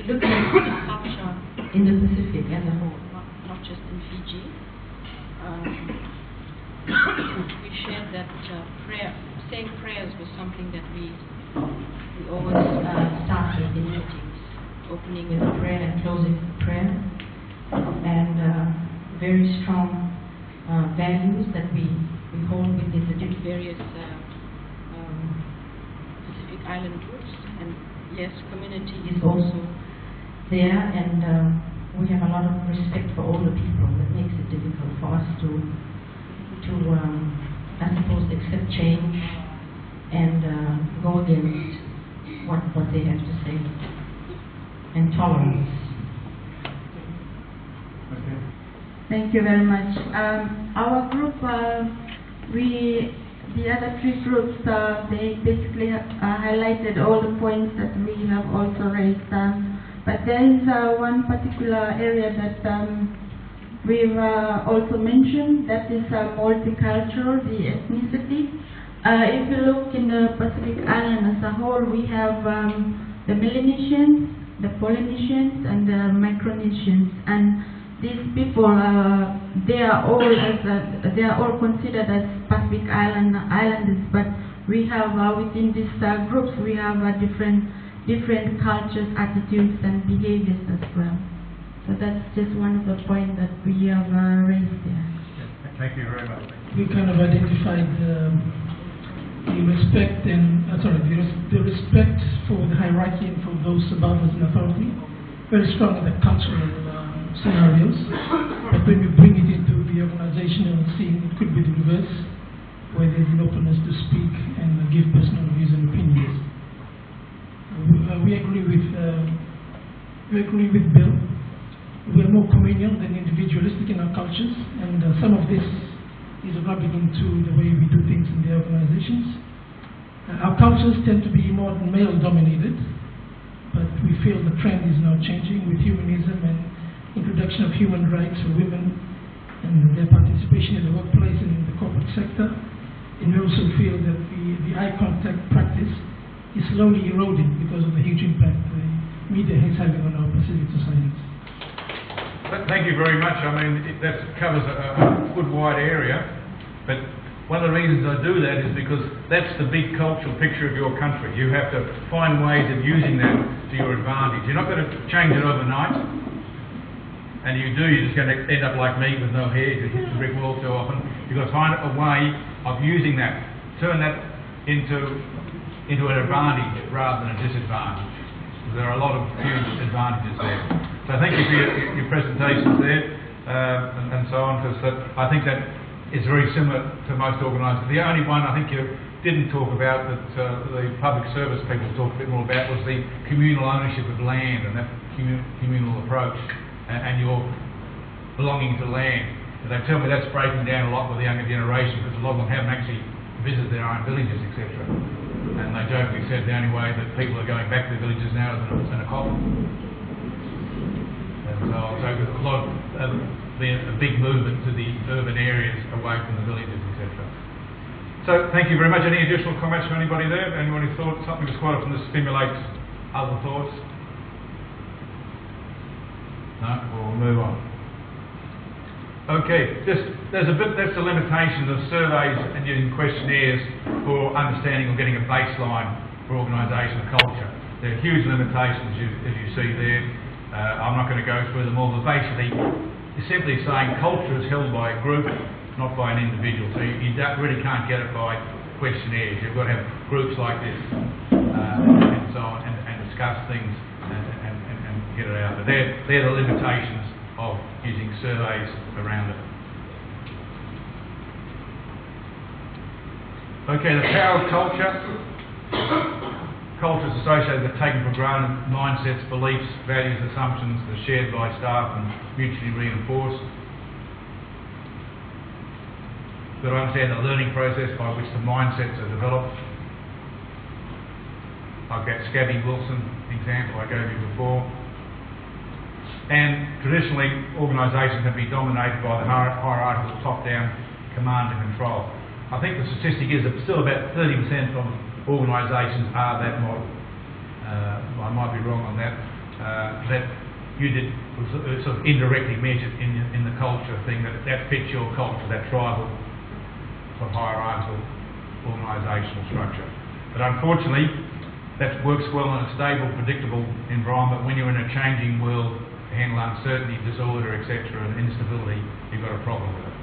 we're looking at the culture in the Pacific as a whole, not just in Fiji. We shared that saying prayers was something that we always started in meetings, opening with a prayer and closing with a prayer, and very strong values that we hold within the various Pacific Island groups. And yes, community is also there, and we have a lot of respect for all the people. That makes it difficult for us to I suppose, accept change and go against what they have to say, and tolerance. Okay. Thank you very much. Our group, the other three groups, they basically highlighted all the points that we have also raised. But there is one particular area that we've also mentioned, that is multicultural, the ethnicity. If you look in the Pacific Island as a whole, we have the Melanesians, the Polynesians, and the Micronesians. And these people, they are all considered as Pacific Islanders. But we have within these groups, we have different cultures, attitudes, and behaviors as well. So that's just one of the points that we have raised there. Thank you very much. We kind of identified the respect and the respect for the hierarchy and for those above us in authority, very strong in the cultural scenarios. But when we bring it into the organizational scene, it could be the reverse, where there's an openness to speak and give personal views and opinions. We agree with Bill. We are more communal than individualistic in our cultures, and some of this is rubbing into the way we do things in the organizations. Our cultures tend to be more male-dominated, but we feel the trend is now changing with humanism and introduction of human rights for women and their participation in the workplace and in the corporate sector. And we also feel that the eye contact practice is slowly eroding because of the huge impact the media is having on our Pacific societies. Thank you very much. I mean, that covers a good wide area, but one of the reasons I do that is because that's the big cultural picture of your country. You have to find ways of using that to your advantage. You're not going to change it overnight, and you do, you're just going to end up like me with no hair, you hit the brick wall too often. You've got to find a way of using that, turn that into an advantage rather than a disadvantage. There are a lot of huge advantages there. So thank you for your presentations there and so on, because I think that is very similar to most organisations. The only one I think you didn't talk about that the public service people talked a bit more about was the communal ownership of land and that communal approach and your belonging to land. And they tell me that's breaking down a lot with the younger generation because a lot of them haven't actually visited their own villages, etc. And they jokingly said the only way that people are going back to the villages now is in a coffin. And so there's a lot of a big movement to the urban areas away from the villages, etc. So thank you very much. Any additional comments from anybody there? Anyone who thought something was quite often to stimulate other thoughts? No? We'll move on. Okay, that's the limitations of surveys and using questionnaires for understanding or getting a baseline for organisational culture. There are huge limitations as you see there. I'm not going to go through them all, but basically it's simply saying culture is held by a group, not by an individual. So you really can't get it by questionnaires. You've got to have groups like this and so on and discuss things and get it out. But they're the limitations of using surveys around it. Okay, the power of culture. Culture is associated with taken for granted mindsets, beliefs, values, assumptions that are shared by staff and mutually reinforced. We've got to understand the learning process by which the mindsets are developed. Like that Scabby Wilson example I gave you before. And traditionally, organisations can be dominated by the hierarchical top-down command and control. I think the statistic is that still about 30% of organisations are that model. I might be wrong on that. that you did was sort of indirectly measured in the culture thing, that fits your culture, that tribal sort of hierarchical organisational structure. But unfortunately, that works well in a stable, predictable environment. When you're in a changing world, to handle uncertainty, disorder, etc., and instability, you've got a problem with it.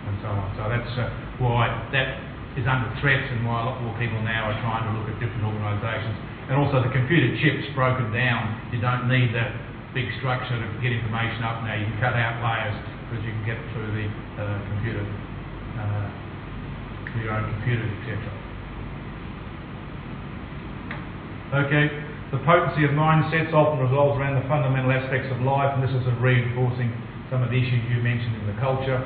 And so on. So that's why that is under threat, and why a lot more people now are trying to look at different organisations. And also the computer chip's broken down. You don't need that big structure to get information up now. You can cut out layers because you can get it through the computer, through your own computers, etc. Okay, the potency of mindsets often revolves around the fundamental aspects of life, and this is reinforcing some of the issues you mentioned in the culture,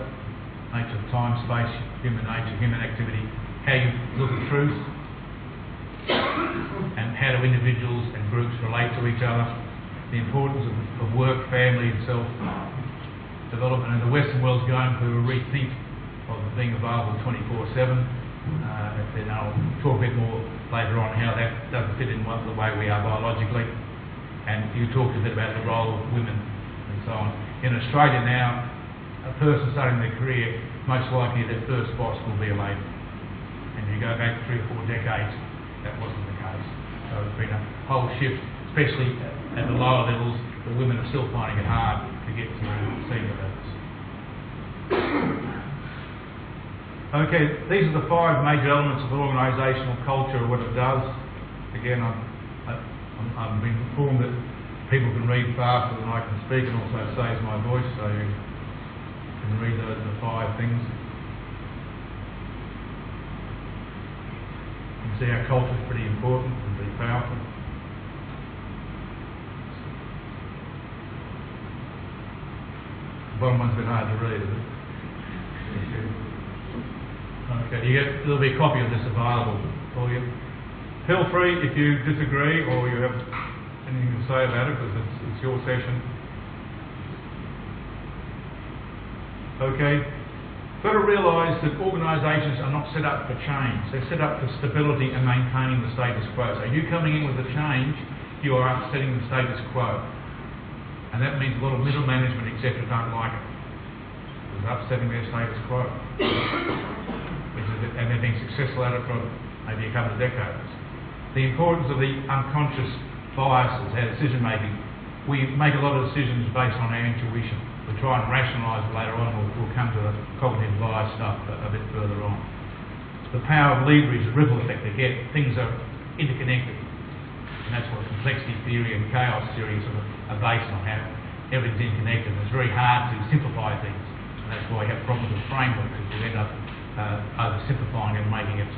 nature of time, space, human nature, human activity, how you look at truth, and how do individuals and groups relate to each other, the importance of work, family and self-development. And the Western world's going through a rethink of being available 24/7. And I'll talk a bit more later on how that doesn't fit in the way we are biologically. And you talked a bit about the role of women and so on. In Australia now, a person starting their career, most likely their first boss will be a lady. And you go back 3 or 4 decades, that wasn't the case. So there's been a whole shift, especially at the lower levels. The women are still finding it hard to get to senior levels. Okay, these are the 5 major elements of organisational culture, what it does. Again, I've been informed that people can read faster than I can speak, and also saves my voice, so you can read the 5 things. You can see how culture is pretty important and pretty powerful. The bottom one's a bit hard to read, isn't it? Okay, there'll be a copy of this available for you. Feel free if you disagree or you have anything to say about it, because it's your session. Okay, got to realise that organisations are not set up for change. They're set up for stability and maintaining the status quo. So you coming in with a change, you are upsetting the status quo. And that means a lot of middle management, etc., don't like it. It's upsetting their status quo. And they've been successful at it for maybe a couple of decades. The importance of the unconscious biases, our decision making. We make a lot of decisions based on our intuition. We try and rationalise it later on, we'll come to the cognitive bias stuff a bit further on. The power of leverage, the ripple effect they get, things are interconnected. And that's what complexity theory and chaos theory are based on, how everything's interconnected. And it's very hard to simplify things. And that's why we have problems with frameworks, because we end up oversimplifying and making it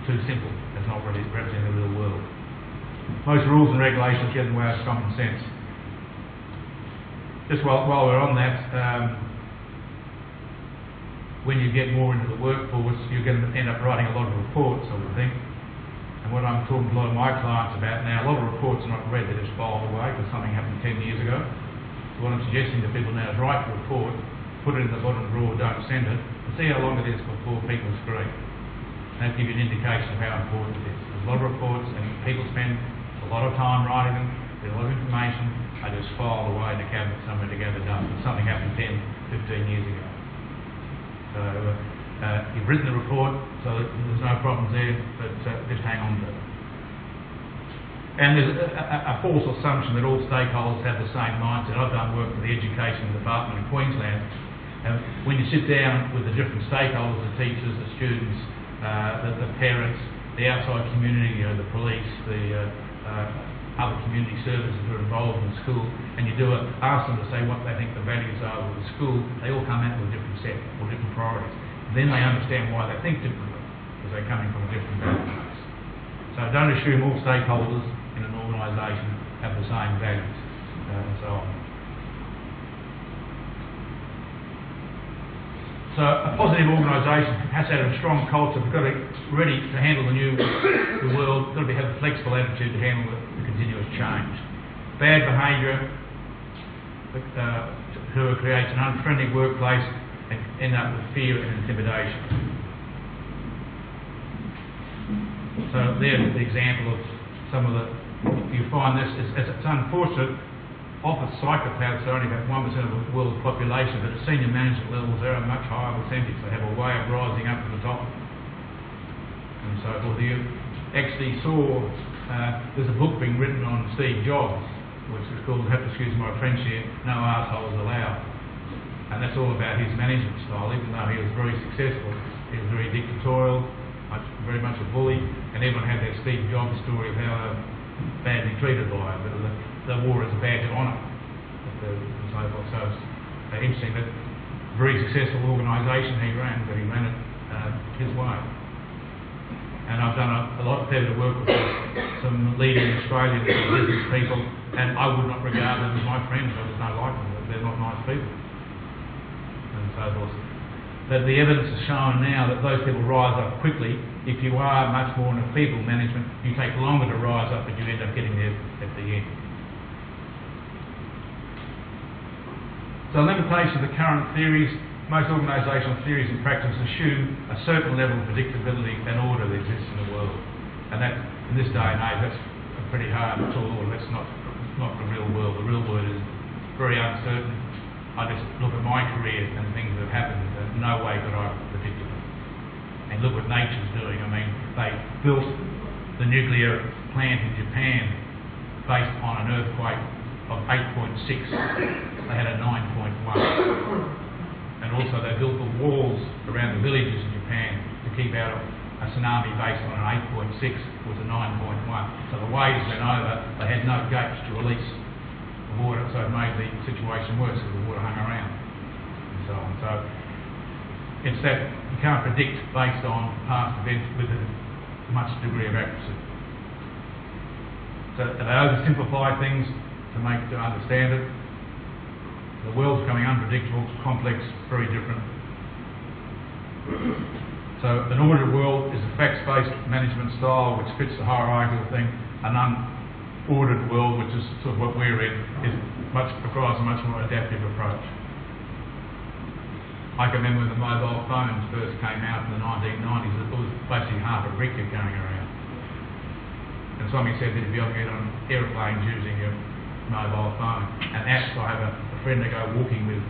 too simple. It's not really representing the real world. Most rules and regulations get in the way of common sense. Just while we're on that, when you get more into the workforce, you're going to end up writing a lot of reports, I would think. And what I'm talking to a lot of my clients about now, a lot of reports are not read, they're just filed away because something happened 10 years ago. So what I'm suggesting to people now is write the report, put it in the bottom drawer, don't send it, and see how long it is before people scream. And that'll give you an indication of how important it is. There's a lot of reports, and people spend a lot of time writing them, there's a lot of information, they just filed away in a cabinet somewhere to gather dust, and something happened 10, 15 years ago. So you've written the report, so there's no problems there, but just hang on to it. And there's a false assumption that all stakeholders have the same mindset. I've done work for the Education Department in Queensland, and when you sit down with the different stakeholders, the teachers, the students, the parents, the outside community, the police, the other community services that are involved in the school, and you ask them to say what they think the values are of the school, they all come out with a different set or different priorities. Then they understand why they think differently, because they're coming from a different background. So don't assume all stakeholders in an organisation have the same values, and so on. So a positive organisation has to have a strong culture. We've got to be ready to handle the world. We've got to have a flexible attitude to handle the continuous change. Bad behaviour creates an unfriendly workplace and end up with fear and intimidation. So there's the example of you find this, it's unfortunate, often psychopaths are only about 1% of the world's population, but at senior management levels they're a much higher percentage. They have a way of rising up to the top. And so forth. You actually saw, there's a book being written on Steve Jobs, which is called, I have to excuse my French here, No Arseholes Allowed. And that's all about his management style. Even though he was very successful, he was very dictatorial, very much a bully, and everyone had their Steve Jobs story of how badly treated by him, but the war is a badge of honour. And so forth. So it's interesting that very successful organisation he ran, but he ran it his way. And I've done a lot of fair bit of work with some leading Australian business people, and I would not regard them as my friends. I just don't like them. They're not nice people. And so forth. But the evidence has shown now that those people rise up quickly. If you are much more in a people management, you take longer to rise up, but you end up getting there at the end. So limitation of the current theories. Most organisational theories and practice assume a certain level of predictability and order that exists in the world. And that, in this day and age, that's a pretty hard to order. That's not the real world. The real world is very uncertain. I just look at my career and things that have happened, and no way could I predict it. And look what nature's doing. I mean, they built the nuclear plant in Japan based on an earthquake of 8.6. They had a 9.1. And also they built the walls around the villages in Japan to keep out a tsunami based on an 8.6, was a 9.1. So the waves went over, they had no gates to release the water, so it made the situation worse because the water hung around and so on. So it's that you can't predict based on past events with a much degree of accuracy. So they oversimplify things to understand it. The world's becoming unpredictable, complex, very different. So an ordered world is a facts-based management style which fits the hierarchical thing. An unordered world, which is sort of what we're in, requires a much more adaptive approach. I can remember when the mobile phones first came out in the 1990s, it was basically half a brick you're carrying around. And somebody said that if you ever get on aeroplanes using your mobile phone, and apps, I have a friend I go walking with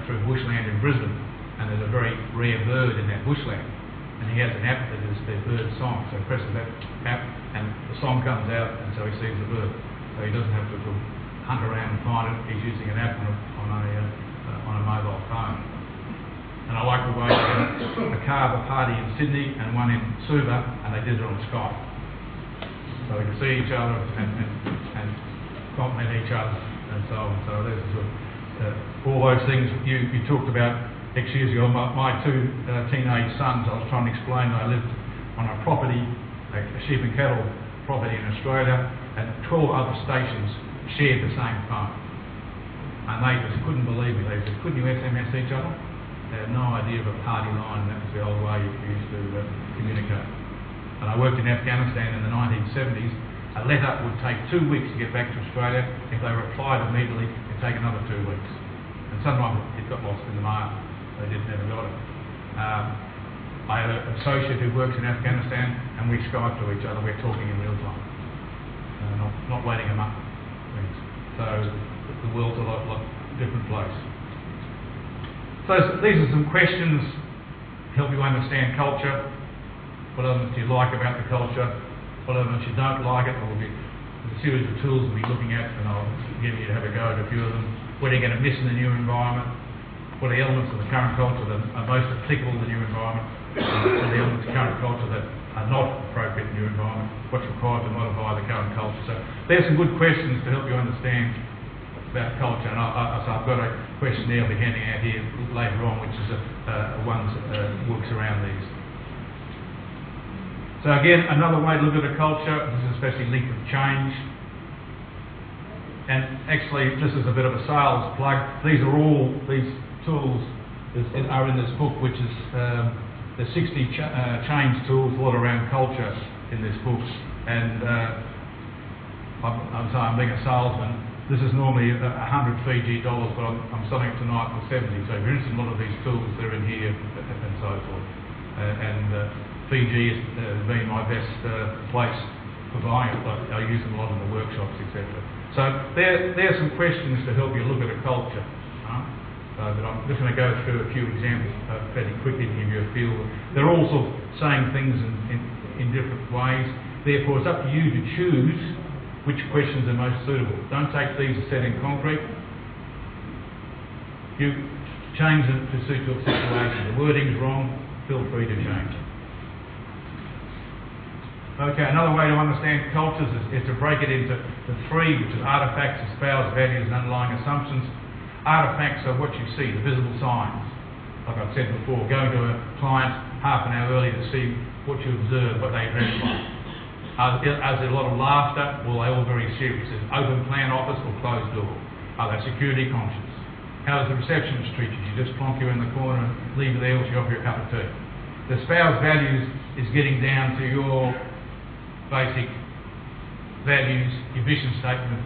through bushland in Brisbane, and there's a very rare bird in that bushland, and he has an app that is their bird song, so he presses that app and the song comes out, and so he sees the bird, so he doesn't have to hunt around and find it. He's using an app on a mobile phone. And I like the way they had a carver party in Sydney and one in Suva, and they did it on Skype, so they could see each other and compliment each other and so on. So there's sort of, all those things you talked about X years ago. My two teenage sons, I was trying to explain that I lived on a property, a sheep and cattle property in Australia, and 12 other stations shared the same phone. And they just couldn't believe me. They said, couldn't you SMS each other? They had no idea of a party line, and that was the old way you used to communicate. And I worked in Afghanistan in the 1970s. A letter would take 2 weeks to get back to Australia. If they replied immediately, it'd take another 2 weeks. And sometimes it got lost in the mail. They never got it. I had an associate who works in Afghanistan, and we Skype to each other. We're talking in real time, not waiting them up. So the world's a lot different place. So these are some questions to help you understand culture. What elements do you like about the culture? What elements you don't like it? There will be a series of tools we'll be looking at, and I'll give you to have a go at a few of them. What are you going to miss in the new environment? What are the elements of the current culture that are most applicable to the new environment? What are the elements of current culture that are not appropriate in the new environment? What's required to modify the current culture? So there's some good questions to help you understand about culture, and so I've got a questionnaire I'll be handing out here later on, which is one that works around these. So again, another way to look at a culture, this is especially linked with change. And actually, this is a bit of a sales plug. These tools are in this book, which is the 60 change tools all around culture in this book. And I'm being a salesman. This is normally 100 Fiji dollars, but I'm selling it tonight for 70. So if you're interested in a lot of these tools, they're in here and so forth. Fiji has been my best place for buying it. Like I use them a lot in the workshops, etc. So there's some questions to help you look at a culture. But I'm just going to go through a few examples fairly quickly to give you a feel. They're all sort of saying things in different ways. Therefore, it's up to you to choose which questions are most suitable. Don't take these as set in concrete. You change them to suit your situation. The wording's wrong, feel free to change it. Okay, another way to understand cultures is to break it into the three, which is artefacts, espoused values, and underlying assumptions. Artefacts are what you see, the visible signs. Like I've said before, going to a client half an hour early to see what you observe, what they dress like. Is there a lot of laughter? Well, they're all very serious. Is it open plan office or closed door? Are they security conscious? How does the receptionist treat you? You just plonk you in the corner and leave you there while you offer your cup of tea. The espoused values is getting down to your basic values, your mission statement,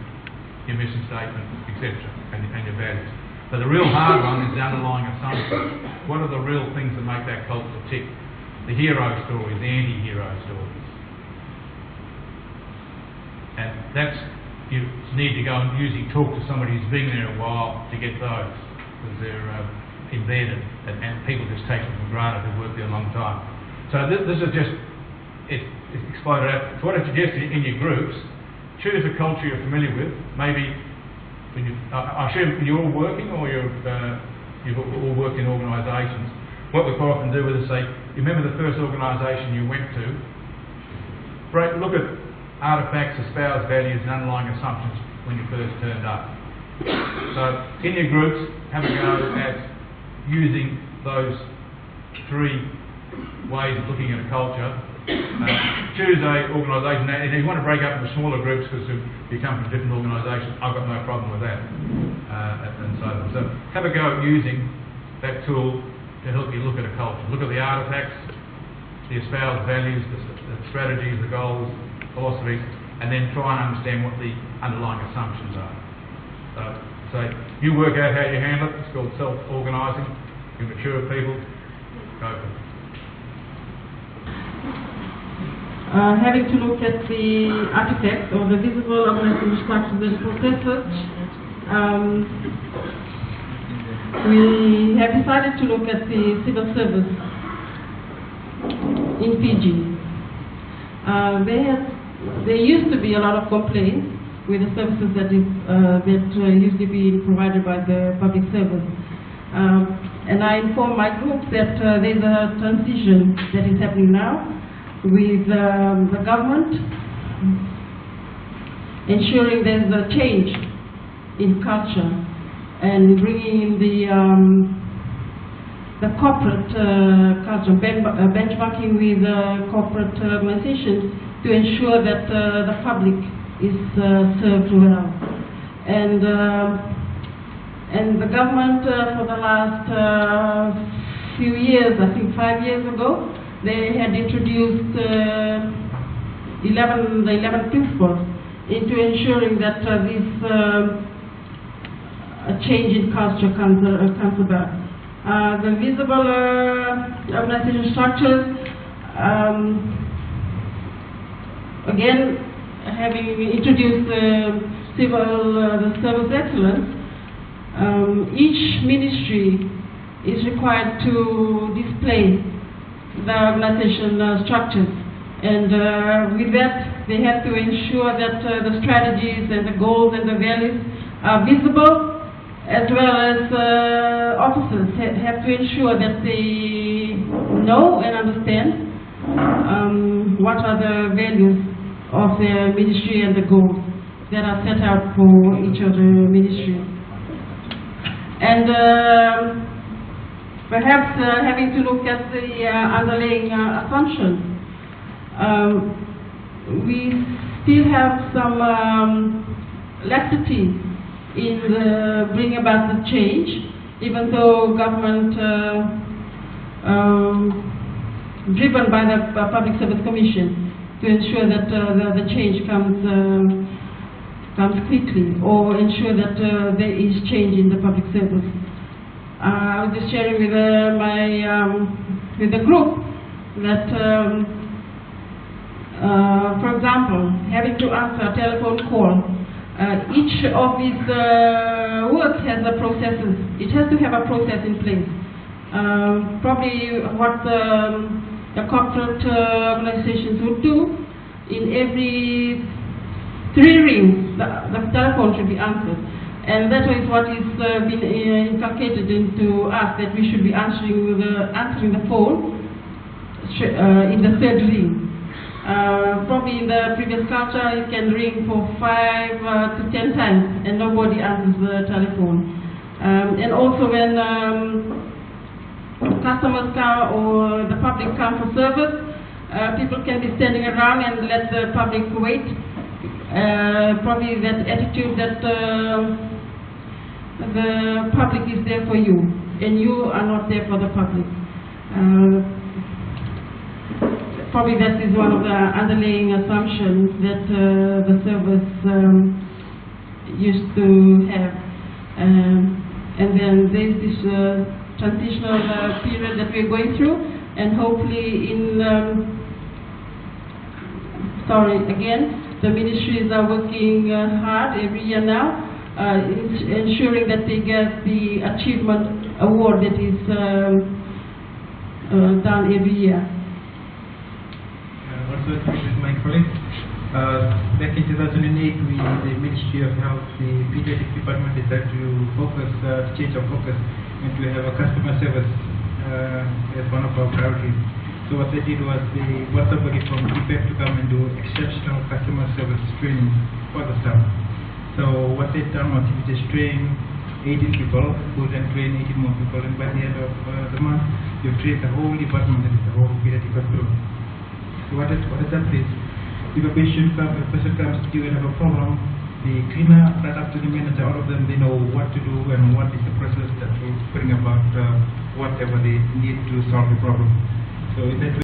etc., and your values. But the real hard one is the underlying assumptions. What are the real things that make that culture tick? The hero stories, the anti-hero stories. And that's, you need to go and usually talk to somebody who's been there a while to get those, because they're embedded, and people just take them for granted who've worked there a long time. So this is just, it's exploded out. So what I suggest in your groups, choose a culture you're familiar with. Maybe, when I assume you're all working, or you've all worked in organisations. What we quite often do is say, you remember the first organisation you went to, look at artefacts, espoused values and underlying assumptions when you first turned up. So in your groups, have a go at using those three ways of looking at a culture. Choose a organisation. Now, if you want to break up into smaller groups because you come from different organisations, I've got no problem with that, and so on. So have a go at using that tool to help you look at a culture. Look at the artefacts, the espoused values, the strategies, the goals, philosophies, and then try and understand what the underlying assumptions are. So you work out how you handle it. It's called self-organising. You mature people. Go for it. Having to look at the artifacts or the visible organizational structures and processes, we have decided to look at the civil service in Fiji. There used to be a lot of complaints with the services that used to be provided by the public service. And I informed my group that there's a transition that is happening now with the government ensuring there's a change in culture and bringing in the corporate culture, benchmarking with corporate organizations to ensure that the public is served well. And the government for the last few years, I think 5 years ago, they had introduced the 11 principles into ensuring that this a change in culture comes about. The visible organizational structures, again, having introduced the service excellence, each ministry is required to display the organizational structures, and with that they have to ensure that the strategies and the goals and the values are visible, as well as officers have to ensure that they know and understand what are the values of the ministry and the goals that are set out for each of the ministries. And perhaps having to look at the underlying assumptions. We still have some laxity in bringing about the change, even though government, driven by the Public Service Commission, to ensure that the change comes quickly, or ensure that there is change in the public service. I was just sharing with with the group that, for example, example, having to answer a telephone call, each of these work has a processes. It has to have a process in place. Probably what the corporate organizations would do, in every 3 rings, the telephone should be answered. And that is what is been inculcated into us, that we should be answering the phone in the 3rd ring. Probably in the previous culture, it can ring for 5 to 10 times and nobody answers the telephone. And also when customers come or the public come for service, people can be standing around and let the public wait. Probably that attitude that the public is there for you and you are not there for the public. Probably that is one of the underlying assumptions that the service used to have. And then there's this transitional period that we're going through, and hopefully the ministries are working hard every year now, ensuring that they get the achievement award that is done every year. Also, with my colleagues, back in 2008, the Ministry of Health, the pediatric department decided to change our focus, and to have a customer service as one of our priorities. So what they did was they brought somebody from DPEP to come and do exceptional customer service training for the staff. So what they've done was they just train 18 people, who then train 18 more people, and by the end of the month, they've trained the whole department, that is the whole pediatric hospital. So what has that is, if a person comes to you and have a problem, the cleaner right up to the manager, all of them, they know what to do and what is the process that will bring about whatever they need to solve the problem. So in that way,